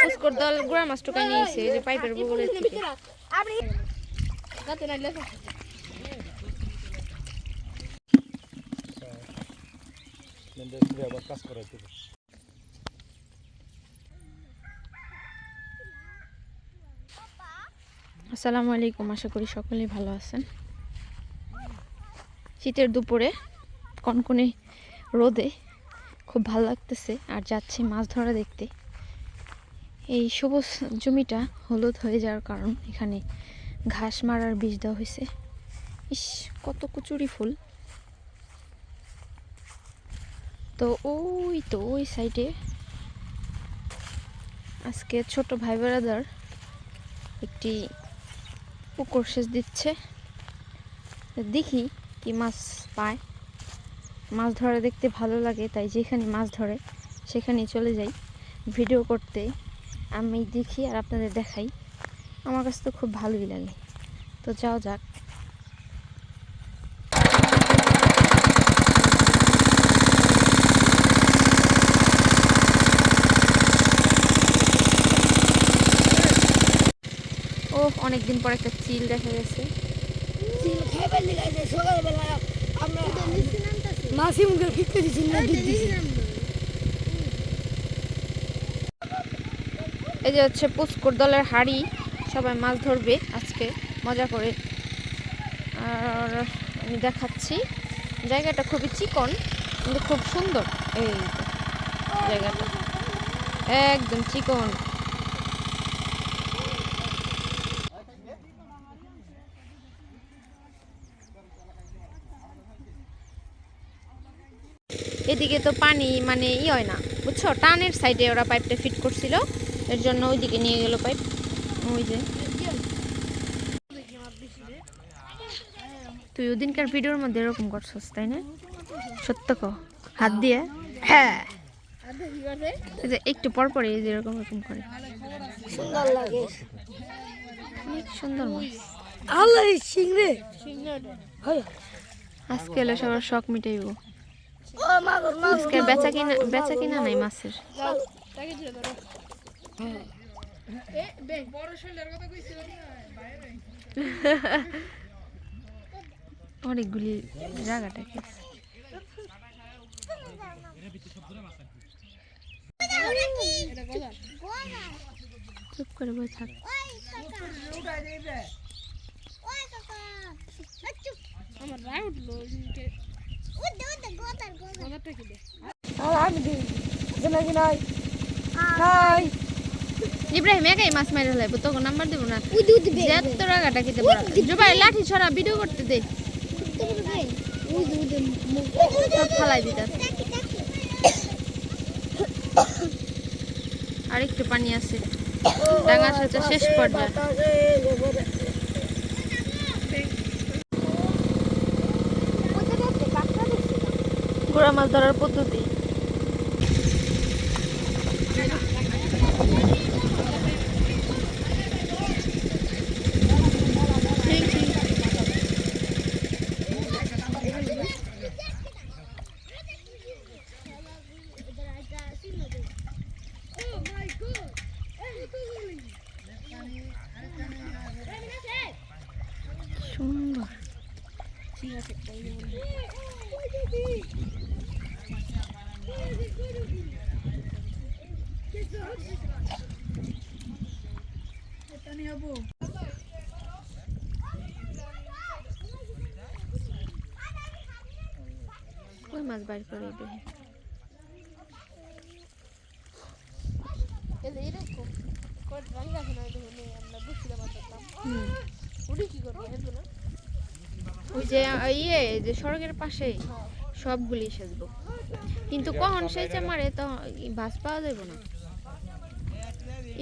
পুষ্কর দল গুড়া মাছ টুকা নিয়েছে যে পাইপের বগলের থেকে। আসসালামু আলাইকুম, আশা করি সকলেই ভালো আছেন। শীতের দুপুরে কনকনে রোদে খুব ভালো লাগতেছে আর যাচ্ছি মাছ ধরা দেখতে। এই সবুজ জমিটা হলুদ হয়ে যাওয়ার কারণ এখানে ঘাস মারার বীজ দেওয়া হয়েছে। ইস, কত কচুরি ফুল। তো ওই সাইডে আজকে ছোট ভাই ব্রাদার একটি পুকুর সেচ দিচ্ছে। দেখি কি মাছ পায়। মাছ ধরা দেখতে ভালো লাগে, তাই যেখানে মাছ ধরে সেখানেই চলে যাই ভিডিও করতে। আমি দেখি আর আপনাদের দেখাই, আমার কাছে তো খুব ভালোই লাগে। তো যাও যাক। ও অনেকদিন পর একটা চিল দেখা গেছে। এই যে হচ্ছে পুষ্কর দলের হাড়ি, সবাই মাছ ধরবে আজকে মজা করে। আর আমি দেখাচ্ছি, জায়গাটা খুবই চিকন কিন্তু খুব সুন্দর। এই জায়গাটা একদম চিকন। এদিকে তো পানি মানে হয় না, বুঝছো, টানের সাইডে ওরা পাইপটা ফিট করছিল, এর জন্য ওইদিকে নিয়ে গেল পাইপ। ওই যে তুই ওদিনকার ভিডিওর মধ্যে এরকম করছস, তাই না? সত্য ক, হাত দিয়ে। হ্যাঁ, একটু পর পরে এই যে এরকম এরকম করে, সুন্দর লাগে। অনেক সুন্দর মাছ। আজকে এলে সবার শখ মিটাইব। আজকে বেচা কিনা নাই মাছের। অনেকগুলি জায়গাটা কি চুপ করে বই থাক। ইব্রাহিম একাই মাছ মারি হলাই, তোকে নাম্বার দেবো না। তোর আগাটা খেতে পারো। জুবাই লাঠি ছড়া, ভিডিও করতে দে। সব ফালাই দিতে। আর একটু পানি আছে, ডাঙা সেচা শেষ পর্যায়ে। গুড়া মাছ ধরার পদ্ধতি। সুন্দর। ওই মাছ বাইর করে ইব্রাহিম। ওই যে যে সড়কের পাশে সবগুলি সেচবো, কিন্তু কখন সেচে মারে তো বাস পাওয়া যাবে না।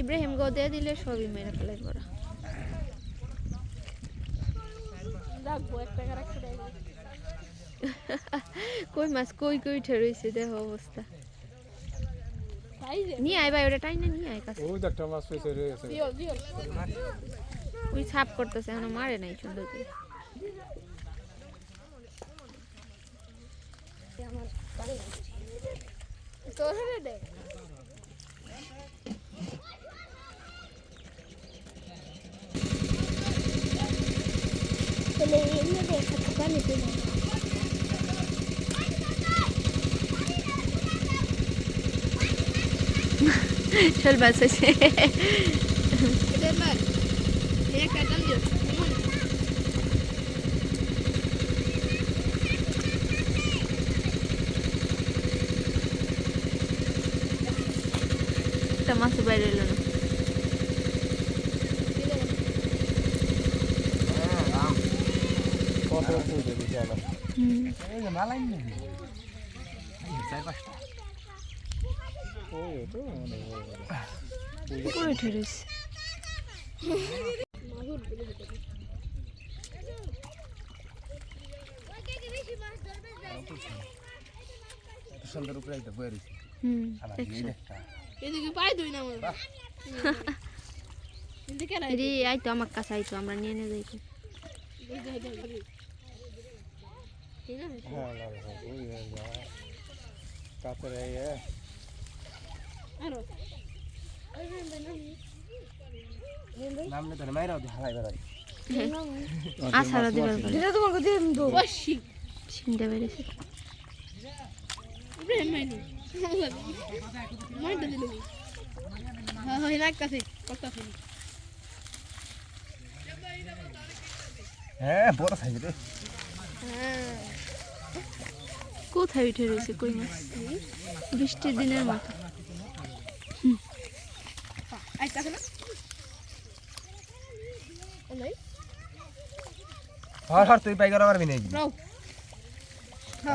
ইব্রাহিম গো দিয়ে দিলে সবই মেরে ফেলাই পড়া। কই মাছ কই কই উঠে রয়েছে, দেখো অবস্থা। নিয়ে আয় ভাই, ওটা টাইনা নিয়ে আয় কাছে। ওই একটা মাছ হইছে রে, ওই ছাপ করতেছে, এখনো মারে নাই সুন্দর করে। শোল মাছ হয়েছে। একটা মাছও বাইরে এলো না। পুকুরে উঠে রয়েছে। সুন্দর উপরে একটা বয়ে রয়েছে। আইতো আমার কাছে আইতো, আমরা নিয়ে নিয়ে যাইতো। নামলে তো মাইরা হালাই বেড়াই আছাড়া দিবার সিংটা বেড়েছে। হ্যাঁ বড় সাইজ রে। কোথায় উঠে রয়েছে কই মাছ? বৃষ্টির দিনের মতো। হর তুই পাই করা পারবি নাকি?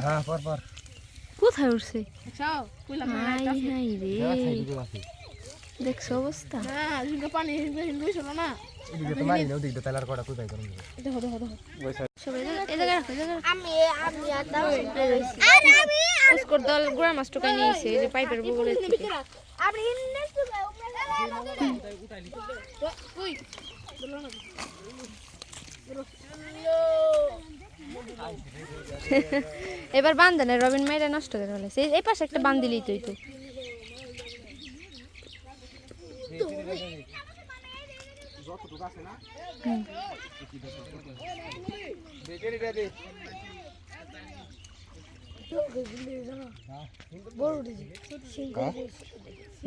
হ্যাঁ পর কোথায় উঠছে? দেখছো অবস্থা? দল গোড়া মাছ টোকাই নিয়েছে পাইপের বগলের থেকে। এবার বান্ধ না, রবিন মাইরা নষ্ট করে ফেলেছে। এই পাশে একটা বান্ধ দিলেই তুই তো।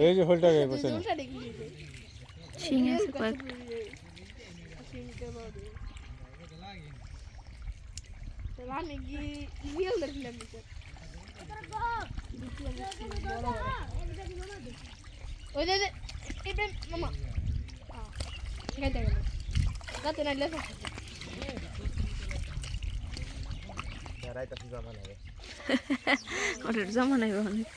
এই যে হোলটা গিয়ে বসে না শিং আছে কয়েকটা। ওটার জমা নাই অনেক।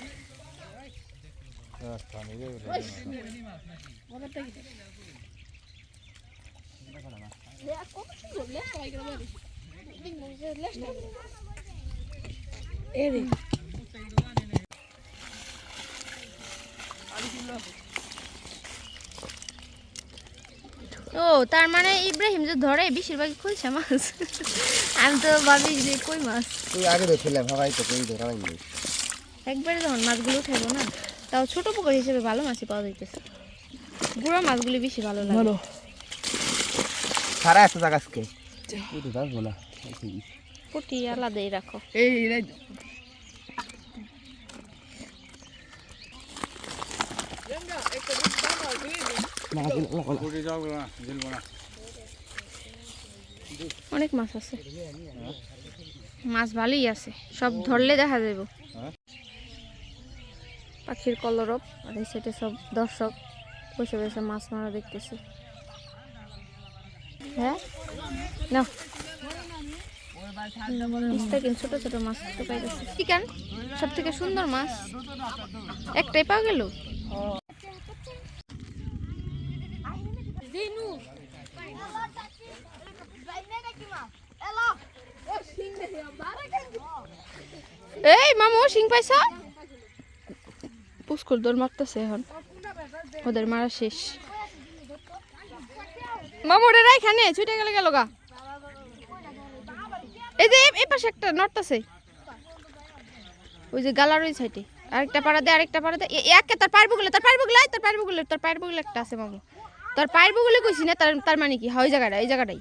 ও তার মানে ইব্রাহিম যে ধরে বেশিরভাগই খুলছে মাছ। আমি তো ভাবি যে কই মাছ। তুই আগে ধরছিলাম ভাবাই তো কই ধরা হয়নি। একবারে যখন মাছগুলো উঠাইবো না, তাও ছোট পুকুর হিসেবে ভালো মাছই পাওয়া যাইতেছে। গুঁড়া মাছগুলি বেশি ভালো লাগে। ভালো সারা এত জায়গা আজকে তুই তো যাবো না। পুটি আলাদাই রাখো। এই অনেক মাছ আছে, মাছ ভালোই আছে, সব ধরলে দেখা যাবে। পাখির কলরব আর এই সাইডে সব দর্শক বসে বসে মাছ মারা দেখতেছে। হ্যাঁ না ছোট ছোট মাছ তো পাইতেছে। চিকেন সব থেকে সুন্দর মাছ একটাই পাওয়া গেল। এই মামু শিং পাইছ? পুষ্কর দৌড় মারতেছে এখন, ওদের মারা শেষ। মামু ওটা এখানে ছুটে গেলে গেল গা। এই যে এই পাশে একটা নড়তাছে। ওই যে গালার ওই সাইডে আরেকটা পাড়া দে একে তোর পায়ের বগলে একটা আছে মামু তোর পায়ের বগলে কইছি না তার মানে কি হয় এই জায়গাটাই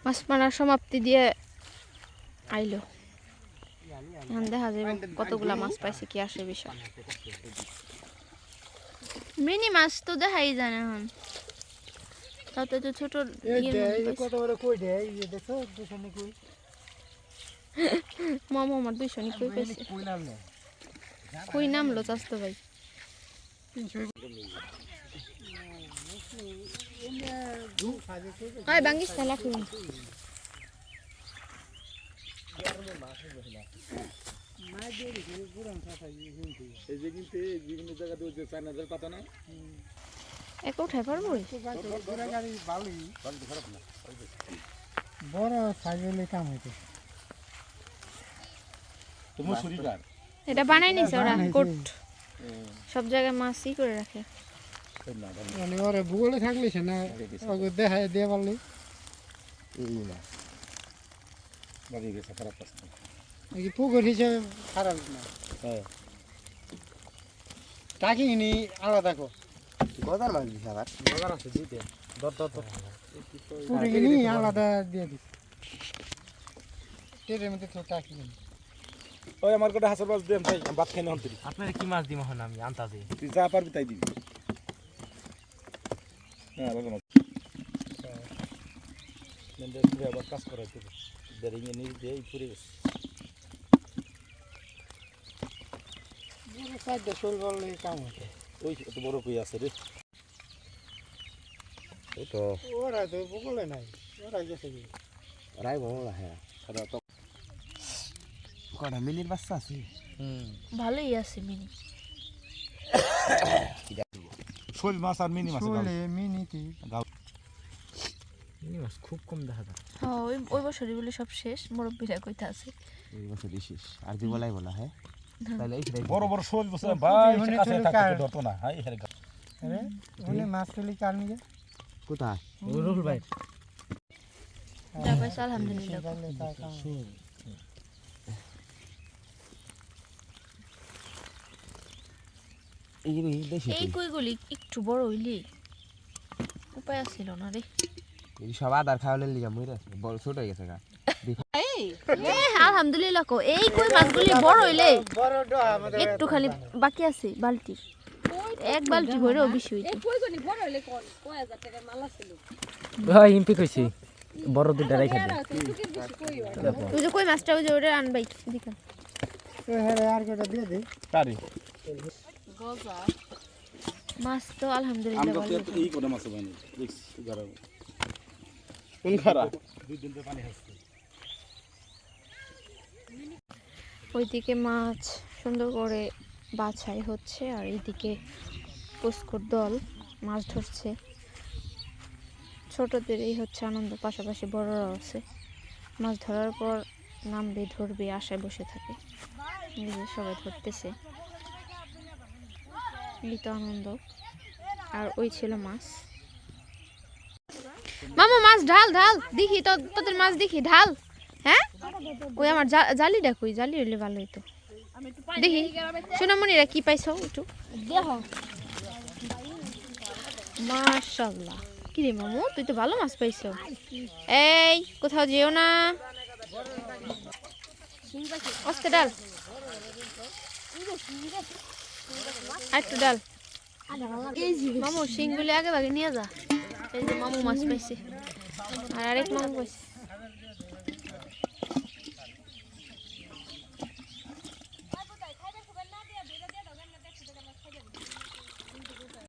মাছ মারার সমাপ্তি দিয়ে আইলো এখন দেখা যাবে কতগুলা মাছ পাইছে কি আসে বিষয় মিনি মাছ তো দেখাই যায় না এখন তাতে তো ছোট মামা আমার 200 নি কই পাইছে কই নামলো চাস্তো ভাই আয় বাঙ্গিস না লাখি এক উঠাই পারবো বড় সাইজের কাম হইতো এটা বানাই নিছে ওরা কোট সব জায়গায় মাছই করে রাখে মানে ওরে ভূগোলে থাকলিস না ওকে দেখায় দিয়ে পারলি কি পুকুর হিসেবে খারাপ না টাকিনি আলাদা কো গজার মাছ দিছে আবার বাজার আছে দিতে পুকুরিনি আলাদা দিয়ে দিস তেরের মধ্যে তো টাকিনি ওই আমার কোটা হাসার মাছ দেন ভাই ভাত খাই না অন্তরি আপনার কি মাছ দিম এখন আমি আনতাছি তুই যা পারবি তাই দিবি হ্যাঁ বাবা মাছ নন্দে পুরো আবার কাজ করাই তো দেরি নিয়ে দিয়ে পুরো বড় সাইডে শোল বললে কাম হতো ওই এত বড় কই আছে রে এই তো ওরা তো ভূগোলে নাই ওরা গেছে কি রাই বড় হ্যাঁ সাদা তো কটা মিনির বাচ্চা আছে ভালোই আছে মিনি শোল মাছ আর মিনি মাছ শোলে মিনিটি মিনি মাছ খুব কম দেখা যায় হ্যাঁ ওই বছরই বলে সব শেষ মুরব্বিরা কইতা আছে এই বছর দিছিস আর দি বলা হ্যাঁ তাহলে এই বড় বড় শোল বসে ভাই কাছে থাকতে ধরতো না হাই এখানে আরে উনি মাছ তুলি কার নিয়ে কোথায় রুল ভাই যা পাইছে আলহামদুলিল্লাহ এই দেশি এই কইগুলি একটু বড় হইলি উপায় ছিল না রে এই সব আদার খাওয়ালে লিগা মইরা বড় ছোট হয়ে গেছে গা আলহামদুলিল্লাহ কো এই কই মাছগুলি বড় হইলে বড় ডা আমাদের একটু খালি বাকি আছে বালতি এক বালতি ভরেও বেশি হইতো ভাই ইম্পি কইছি বড় দুইটা রাইখা দে তুই যে কই মাছটা ওই যে ওরে আনবাই দিকা হ্যাঁ আর কেটা দিয়ে দে তারি মাছ তো আলহামদুলিল্লাহ আমরা ভালো তো এই কোটা মাছ বানি দেখছি গারাও কোন খারা দুই দিন তো পানি হচ্ছে ওইদিকে মাছ সুন্দর করে বাছাই হচ্ছে আর এইদিকে পুস্কুর দল মাছ ধরছে ছোটদের এই হচ্ছে আনন্দ পাশাপাশি বড়রাও আছে মাছ ধরার পর নামবে ধরবে আশায় বসে থাকে এই যে সবাই ধরতেছে এই তো আনন্দ আর ওই ছিল মাছ মামা মাছ ঢাল ঢাল দেখি তোদের মাছ দেখি ঢাল হ্যাঁ ওই আমার জালি ডাক ওই জালি হইলে ভালো হইতো দেখি সোনামণিরা কি পাইছো একটু দেখো মাশাআল্লাহ কি রে মামু তুই তো ভালো মাছ পাইছো এই কোথাও যেও না আস্তে ডাল একটু ডাল মামু শিংগুলি আগে ভাগে নিয়ে যা এই যে মামু মাছ পাইছে আর আরেক মামু পাইছে